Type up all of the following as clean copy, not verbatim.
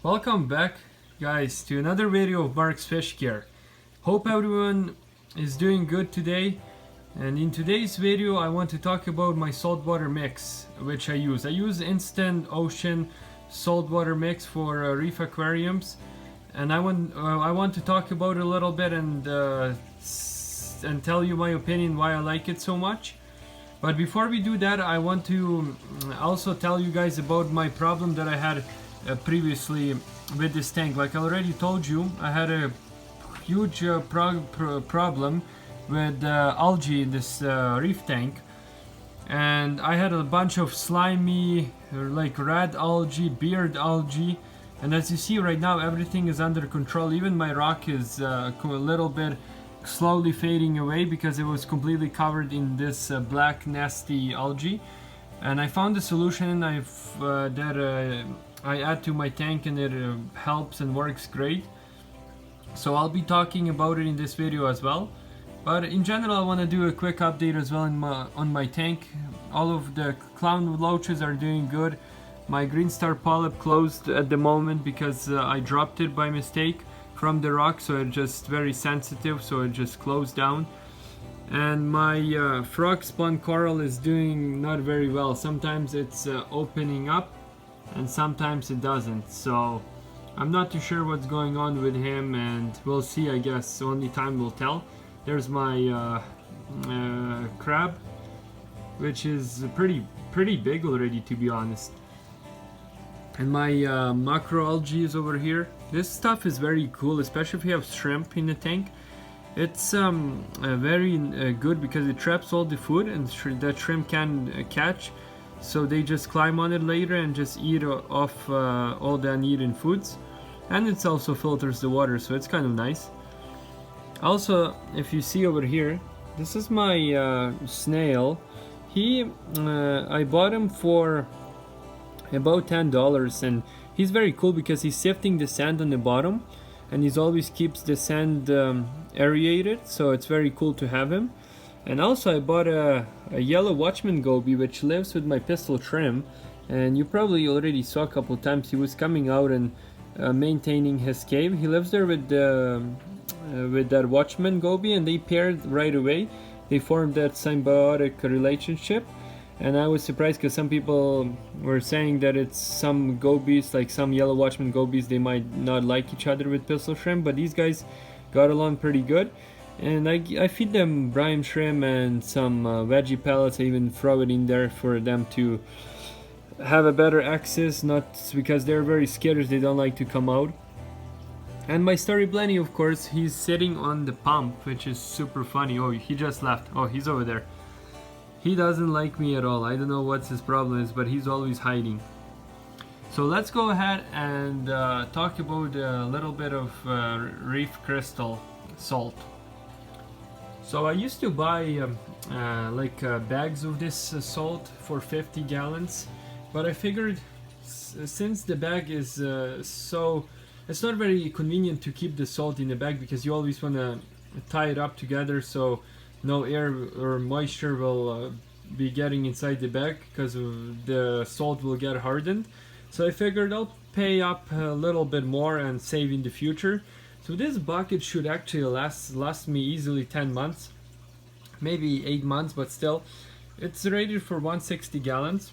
Welcome back, guys, to another video of Mark's Fish Care. Hope everyone is doing good today. And in today's video I want to talk about my saltwater mix which I use. I use instant ocean saltwater mix for reef aquariums, and I want to talk about it a little bit and tell you my opinion why I like it so much. But before we do that, I want to also tell you guys about my problem that I had previously with this tank. Like I already told you, I had a huge problem with algae in this reef tank, and I had a bunch of slimy like red algae, beard algae, and as you see right now everything is under control. Even my rock is a little bit slowly fading away because it was completely covered in this black nasty algae. And I found a solution that I add to my tank, and it helps and works great. So I'll be talking about it in this video as well. But in general, I want to do a quick update as well on my tank. All of the clown loaches are doing good. My green star polyp closed at the moment because I dropped it by mistake from the rock, so it's just very sensitive, so it just closed down. And my frog spawn coral is doing not very well. Sometimes it's opening up and sometimes it doesn't, so I'm not too sure what's going on with him, and we'll see. I guess only time will tell. There's my crab, which is pretty big already, to be honest. And my macroalgae is over here. This stuff is very cool, especially if you have shrimp in the tank. It's very good because it traps all the food and that shrimp can catch, so they just climb on it later and just eat off all the uneaten foods. And it also filters the water, so it's kind of nice. Also, if you see over here, this is my snail. I bought him for about $10, and he's very cool because he's sifting the sand on the bottom, and he always keeps the sand aerated, so it's very cool to have him. And also I bought a yellow watchman goby which lives with my pistol shrimp, and you probably already saw a couple times he was coming out and maintaining his cave. He lives there with that watchman goby, and they paired right away. They formed that symbiotic relationship. And I was surprised because some people were saying that it's some gobies, like some yellow watchman gobies, they might not like each other with pistol shrimp, but these guys got along pretty good. And I feed them brine shrimp and some veggie pellets. I even throw it in there for them to have a better access, not because they're very scared, they don't like to come out. And my Starry Blenny, of course, he's sitting on the pump, which is super funny. Oh, he just left. Oh, he's over there. He doesn't like me at all. I don't know what his problem is, but he's always hiding. So let's go ahead and talk about a little bit of reef crystal salt. So I used to buy bags of this salt for 50 gallons, but I figured since the bag is it's not very convenient to keep the salt in the bag because you always want to tie it up together so no air or moisture will be getting inside the bag because the salt will get hardened. So I figured I'll pay up a little bit more and save in the future. So this bucket should actually last me easily 10 months, maybe 8 months, but still it's rated for 160 gallons.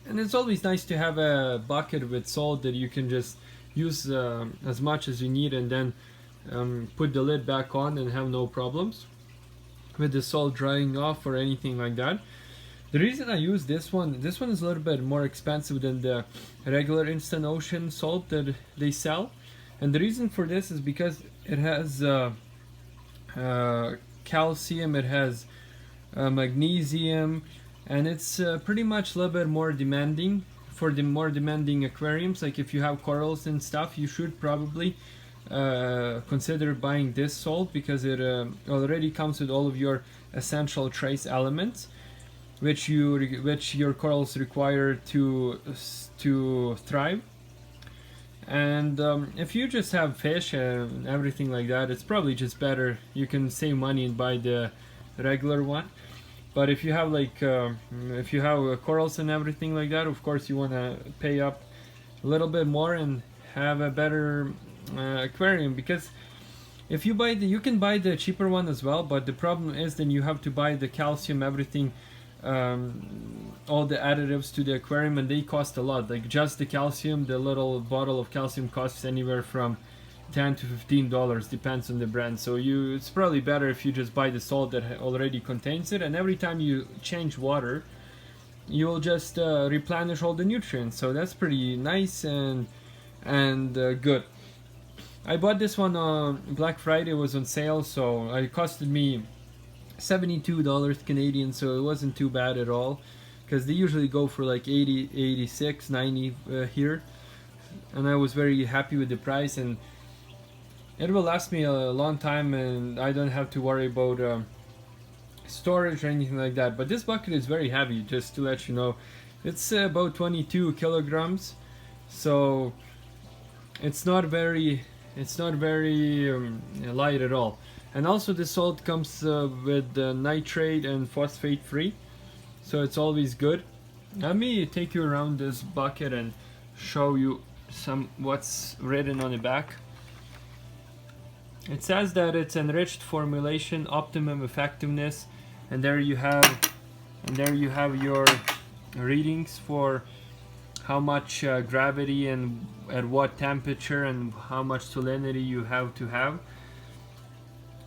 And it's always nice to have a bucket with salt that you can just use as much as you need, and then put the lid back on and have no problems with the salt drying off or anything like that. The reason I use this one is a little bit more expensive than the regular instant ocean salt that they sell, and the reason for this is because it has calcium, it has magnesium, and it's pretty much a little bit more demanding for the more demanding aquariums. Like if you have corals and stuff, you should probably consider buying this salt because it already comes with all of your essential trace elements which your corals require to thrive. And if you just have fish and everything like that, it's probably just better. You can save money and buy the regular one. But if you have corals and everything like that, of course you want to pay up a little bit more and have a better aquarium. Because if you buy you can buy the cheaper one as well, but the problem is then you have to buy the calcium, everything, all the additives to the aquarium, and they cost a lot. Like just the calcium, the little bottle of calcium costs anywhere from $10 to $15, depends on the brand. So it's probably better if you just buy the salt that already contains it, and every time you change water, you'll just replenish all the nutrients. So that's pretty nice and good. I bought this one on Black Friday, it was on sale, so it costed me $72 Canadian, so it wasn't too bad at all, because they usually go for like 80, 86, 90 here, and I was very happy with the price, and it will last me a long time, and I don't have to worry about storage or anything like that. But this bucket is very heavy, just to let you know. It's about 22 kilograms, so it's not very light at all. And also the salt comes with nitrate and phosphate free, so it's always good. Let me take you around this bucket and show you what's written on the back. It says that it's enriched formulation, optimum effectiveness, and there you have your readings for how much gravity and at what temperature and how much salinity you have to have.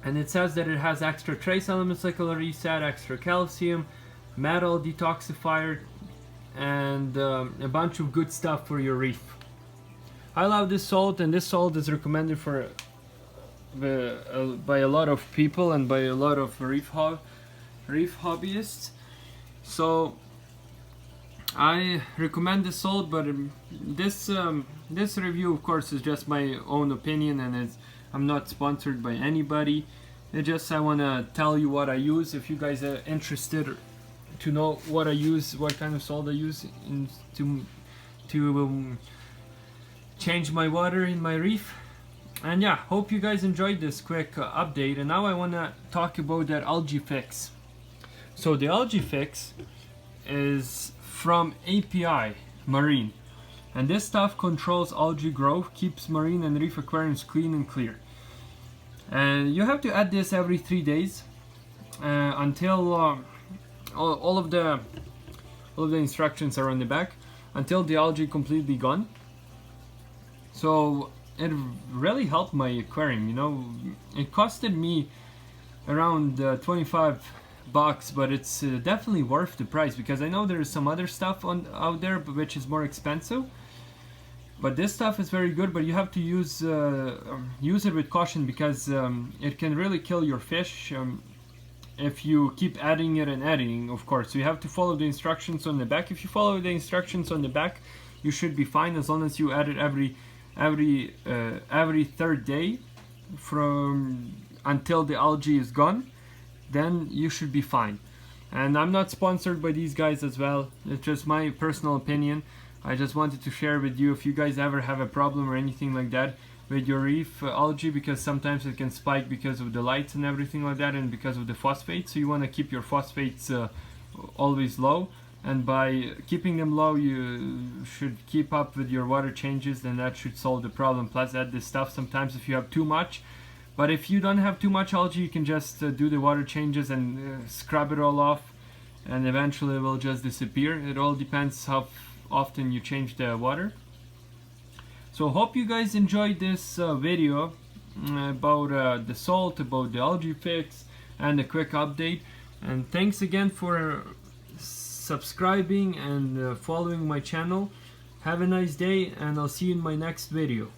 And it says that it has extra trace elements like reset, extra calcium, metal detoxifier, and a bunch of good stuff for your reef. I love this salt, and this salt is recommended for by a lot of people and by a lot of reef hobbyists. So I recommend this salt, but this review, of course, is just my own opinion, and I'm not sponsored by anybody. I want to tell you what I use. If you guys are interested to know what I use, what kind of salt I use to change my water in my reef. And yeah, hope you guys enjoyed this quick update. And now I want to talk about that algae fix. So the algae fix is from API Marine, and this stuff controls algae growth, keeps marine and reef aquariums clean and clear. And you have to add this every 3 days until all of the instructions are on the back, until the algae completely gone. So it really helped my aquarium. You know, it costed me around $25, but it's definitely worth the price, because I know there is some other stuff out there which is more expensive, but this stuff is very good. But you have to use it with caution, because it can really kill your fish if you keep adding it and adding, of course. So you have to follow the instructions on the back. If you follow the instructions on the back, you should be fine, as long as you add it every third day until the algae is gone. Then you should be fine. And I'm not sponsored by these guys as well. It's just my personal opinion. I just wanted to share with you if you guys ever have a problem or anything like that with your reef algae, because sometimes it can spike because of the lights and everything like that, and because of the phosphates. So you want to keep your phosphates always low, and by keeping them low you should keep up with your water changes, then that should solve the problem. Plus add this stuff sometimes if you have too much. But if you don't have too much algae, you can just do the water changes and scrub it all off, and eventually it will just disappear. It all depends how often you change the water. So hope you guys enjoyed this video about the salt, about the algae fix, and a quick update. And thanks again for subscribing and following my channel. Have a nice day, and I'll see you in my next video.